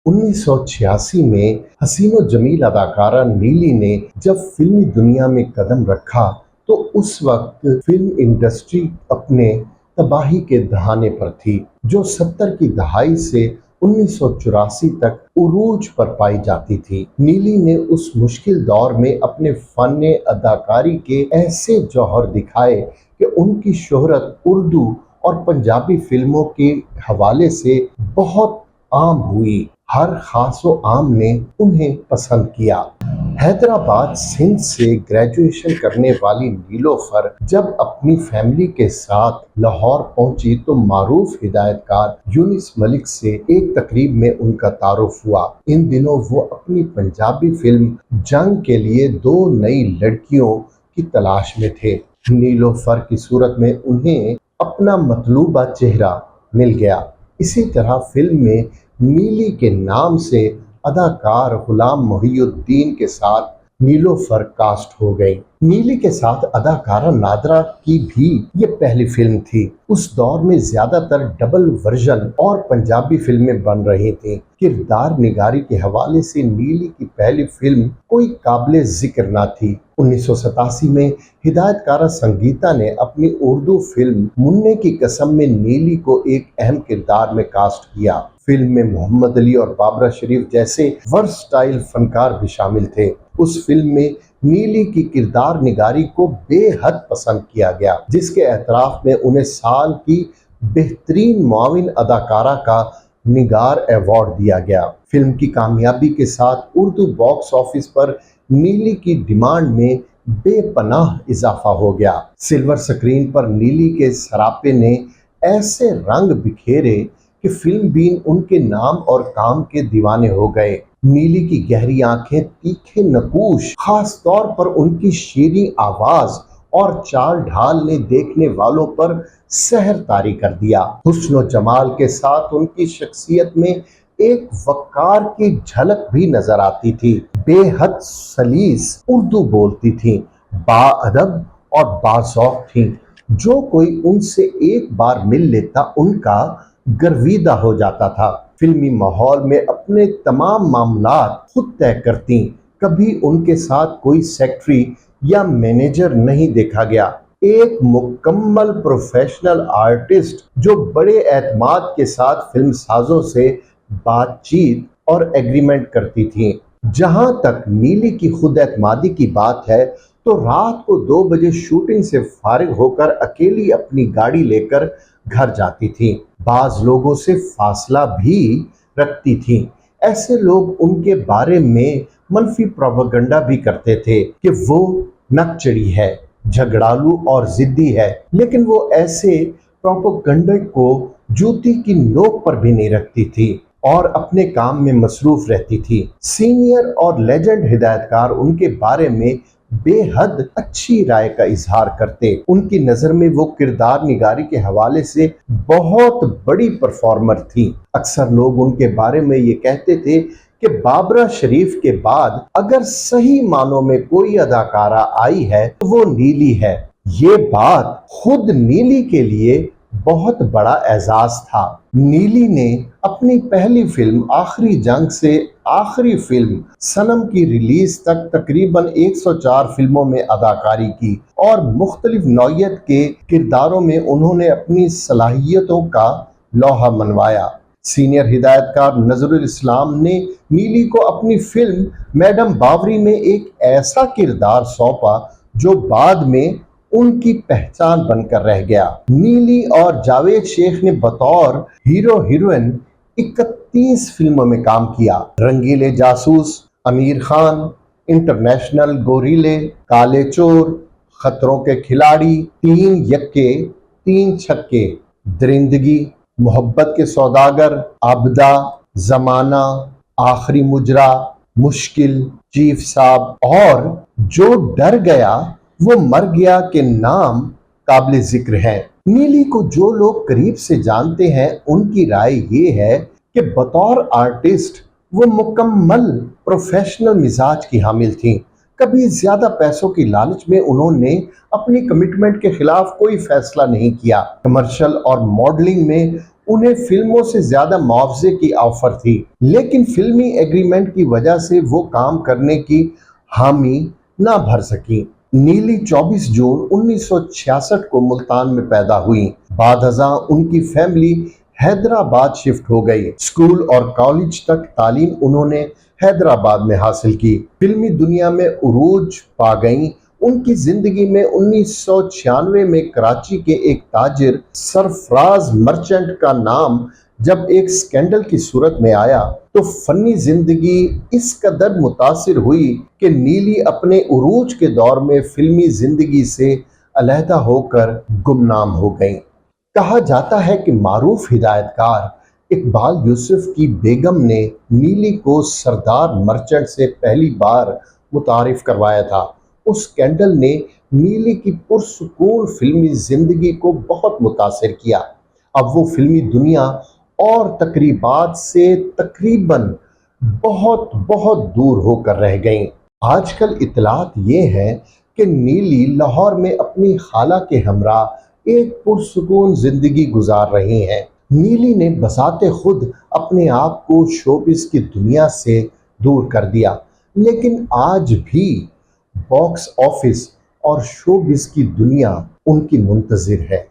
1986 में हसीन व जमील अदाकारा नीली ने जब फिल्मी दुनिया में कदम रखा तो उस वक्त फिल्म इंडस्ट्री अपने तबाही के दहाने पर थी, जो 70 की दहाई से 1984 तक उरूज पर पाई जाती थी। नीली ने उस मुश्किल दौर में अपने फन अदाकारी के ऐसे जौहर दिखाए कि उनकी शोहरत उर्दू और पंजाबी फिल्मों के हवाले से बहुत आम हुई। हर खास व आम ने उन्हें पसंद किया। हैदराबाद सिंध से ग्रेजुएशन करने वाली नीलोफर जब अपनी फैमिली के साथ लाहौर पहुंची तो मारूफ हिदायतकार यूनिस मलिक से एक तकरीब में उनका तारुफ हुआ। इन दिनों वो अपनी पंजाबी फिल्म जंग के लिए 2 नई लड़कियों की तलाश में थे। नीलोफर की सूरत में उन्हें अपना मतलूबा चेहरा मिल गया। इसी तरह फिल्म में नीली के नाम से अदाकार गुलाम मोहिउद्दीन के साथ नीलोफर कास्ट हो गई। नीली के साथ अदाकारा नादरा की भी ये पहली फिल्म थी। उस दौर में ज्यादातर डबल वर्जन और पंजाबी फिल्में बन रही थीं। किरदार निगारी के हवाले से नीली की पहली फिल्म कोई काबिले जिक्र ना थी। 1987 में हिदायतकारा संगीता ने अपनी उर्दू फिल्म मुन्ने की कसम में नीली को एक अहम किरदार में कास्ट किया। फिल्म में मोहम्मद अली और बाबरा शरीफ जैसे वर्सटाइल फनकार भी शामिल थे। उस फिल्म में नीली की किरदार निगारी को बेहद पसंद किया गया, जिसके एतराफ में उन्हें साल की बेहतरीन मुआविन अदाकारा का निगार अवार्ड दिया गया। फिल्म की कामयाबी के साथ उर्दू बॉक्स ऑफिस पर नीली की डिमांड में बेपनाह इजाफा हो गया। सिल्वर स्क्रीन पर नीली के सरापे ने ऐसे रंग बिखेरे कि फिल्म बीन उनके नाम और काम के दीवाने हो गए। नीली की गहरी आंखें, तीखे नकूश, खास तौर पर उनकी शीरीं आवाज और चाल ढाल ने देखने वालों पर सहर तारी कर दिया। हुस्न व जमाल के साथ उनकी शख्सियत में एक वक़ार की झलक भी नजर आती थी। बेहद सलीस उर्दू बोलती थी, बाअदब और बाज़ौक़ थी। जो कोई उनसे एक बार मिल लेता उनका गर्विदा हो जाता था। फिल्मी माहौल में अपने तमाम मामलात खुद तय करती। कभी उनके साथ कोई सेक्रेटरी या मैनेजर नहीं देखा गया। एक मुकम्मल प्रोफेशनल आर्टिस्ट जो बड़े एतमाद के साथ फिल्म साजों से बातचीत और एग्रीमेंट करती थी। जहां तक नीली की खुद एतमादी की बात है तो रात को 2 बजे शूटिंग से फारिग होकर अकेली अपनी गाड़ी लेकर घर जाती थी। बाज लोगों से फासला भी रखती थी। ऐसे लोग उनके बारे में मनफी प्रोपेगेंडा भी करते थे कि वो नकचड़ी है, झगड़ालू और जिद्दी है, लेकिन वो ऐसे प्रोपेगेंडा को जूती की नोक पर भी नहीं रखती थी और अपने काम में मसरूफ रहती थी। सीनियर और लेजेंड हिदायतकार उनके बारे में बेहद अच्छी राय का इजहार करते। उनकी नजर में वो किरदार निगारी के हवाले से बहुत बड़ी परफॉर्मर थी। अक्सर लोग उनके बारे में ये कहते थे कि बाबरा शरीफ के बाद अगर सही मानों में कोई अदाकारा आई है तो वो नीली है। ये बात खुद नीली के लिए बहुत बड़ा एजाज था। नीली ने अपनी पहली फिल्म आखिरी जंग से आखिरी फिल्म सनम की रिलीज तक तकरीबन 104 फिल्मों में अदाकारी की और मुख्तलिफ नौयत के किरदारों में उन्होंने अपनी सलाहियतों का लोहा मनवाया। सीनियर हिदायतकार नजरुल इस्लाम ने नीली को अपनी फिल्म मैडम बावरी में एक ऐसा किरदार सौंपा जो बाद में उनकी पहचान बनकर रह गया। नीली और जावेद शेख ने बतौर हीरो हीरोइन 31 फिल्मों में काम किया। रंगीले जासूस, अमीर खान, इंटरनेशनल, गोरीले, काले चोर, खतरों के खिलाड़ी, 3 यक्के 3 छक्के, दरिंदगी, मोहब्बत के सौदागर, आबदा, जमाना, आखिरी मुजरा, मुश्किल, चीफ साहब और जो डर गया वो मर गया के नाम काबिल जिक्र है। नीली को जो लोग करीब से जानते हैं उनकी राय ये है कि बतौर आर्टिस्ट वो मुकम्मल प्रोफेशनल मिजाज की हामिल थी। कभी ज्यादा पैसों की लालच में उन्होंने अपनी कमिटमेंट के खिलाफ कोई फैसला नहीं किया। कमर्शियल और मॉडलिंग में उन्हें फिल्मों से ज्यादा मुआवजे की ऑफर थी, लेकिन फिल्मी एग्रीमेंट की वजह से वो काम करने की हामी ना भर सकी। नीली 24 जून 1966 को मुल्तान में पैदा हुई। बाद अज़ां उनकी फैमिली हैदराबाद शिफ्ट हो गई। स्कूल और कॉलेज तक तालीम उन्होंने हैदराबाद में हासिल की। फिल्मी दुनिया में उरूज पा गईं। उनकी जिंदगी में 1996 में कराची के एक ताजिर सरफराज मर्चेंट का नाम जब एक स्कैंडल की सूरत में आया तो फनी जिंदगी इस कदर मुतासिर हुई कि नीली अपने उरूज के दौर में फिल्मी जिंदगी से अलहदा होकर गुमनाम हो गईं। कहा जाता है कि मारूफ हिदायतकार इकबाल यूसुफ की बेगम ने नीली को सरदार मर्चेंट से पहली बार मुतारिफ करवाया था। उस स्कैंडल ने नीली की पुरसुकून फिल्मी जिंदगी को बहुत मुतासिर किया। अब वो फिल्मी दुनिया और तकरीबात से तकरीबन बहुत बहुत दूर होकर रह गईं। आजकल इतलात ये है कि नीली लाहौर में अपनी खाला के हमरा एक पुरसुकून जिंदगी गुजार रही हैं। नीली ने बसाते खुद अपने आप को शोबिस की दुनिया से दूर कर दिया, लेकिन आज भी बॉक्स ऑफिस और शोबिस की दुनिया उनकी मुंतजिर है।